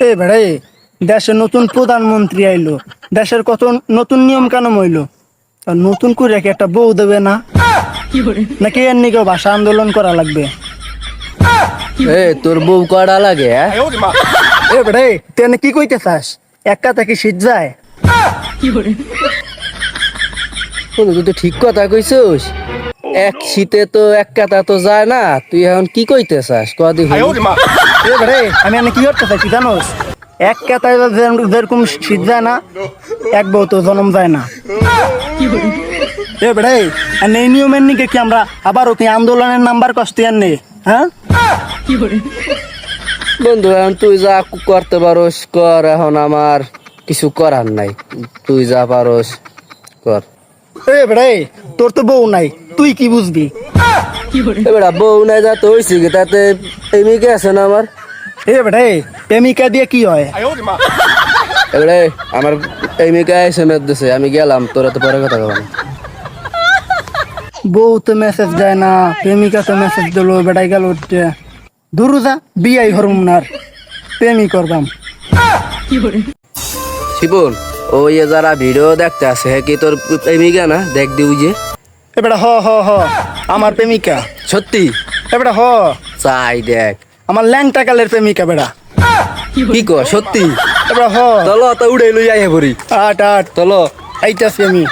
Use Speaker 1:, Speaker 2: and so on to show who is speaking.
Speaker 1: এ ভাই, দেশের নতুন প্রধানমন্ত্রী আইলো, দেশের কত নতুন নিয়ম কানুন হইলো, আর নতুন করে কি একটা বউ দেবে না, নাকি এর নিকে ভাষা আন্দোলন করা লাগবে?
Speaker 2: তোর বউ কড়া লাগে?
Speaker 1: এ ভাই, তুই কি কইতে চাস? এক কথা কি শীত যায়?
Speaker 2: তুই তো ঠিক কথা কইছিস। এক শীতে তো এক কাতা তো যায় না, তুই এখন কি কইতে চাস কদি?
Speaker 1: এ ভাই, আমি কি করতে চাই কি জানোস? এক কথায় যেরকম শীত যায় না, এক বউ তো জন্ম যায় না। এ ভাই, এই নিয়মের নিকে কি আমরা আবারও কি আন্দোলনের নাম্বার কষ্ট আননে? হ্যাঁ
Speaker 2: বন্ধু, এখন তুই যা করতে পারোস কর, এখন আমার কিছু করার নাই। তুই যা পারোস কর।
Speaker 1: এ ভাই, তোর তো বউ নাই, তুই কি বুঝবি?
Speaker 2: এবার বউ নাই যা তো হয়েছে কি, তাতে প্রেমিকা আছে না আমার?
Speaker 1: এ ভাই, প্রেমিকা দিয়ে কি হয়?
Speaker 2: এবারে আমার প্রেমিকা এসএমএস দিছে, আমি গেলাম, তোরা তো পরে কথা বলবো।
Speaker 1: বউ তো মেসেজ দেয় না, প্রেমিকা তো মেসেজ দিলো, বেটাই গেল উঠতে। দূর যা, বিয়াই হরম নার, প্রেমই করবাম।
Speaker 2: শিবন, ওই যারা ভিডিও দেখতে আছে কি তোর প্রেমিকা না? দেখ দিউ যে।
Speaker 1: এ বেটা হ হ হ, আমার প্রেমিকা।
Speaker 2: সত্যি?
Speaker 1: এ বেটা হ,
Speaker 2: চাই দেখ।
Speaker 1: আমার ল্যাংটা কালের প্রেমিকা বেটা।
Speaker 2: কি কর সত্যি?
Speaker 1: এ বেটা হ,
Speaker 2: চলো তো উড়ে লই আই পড়ি।
Speaker 1: আট আট,
Speaker 2: চলো।
Speaker 1: আইতাছি আমি।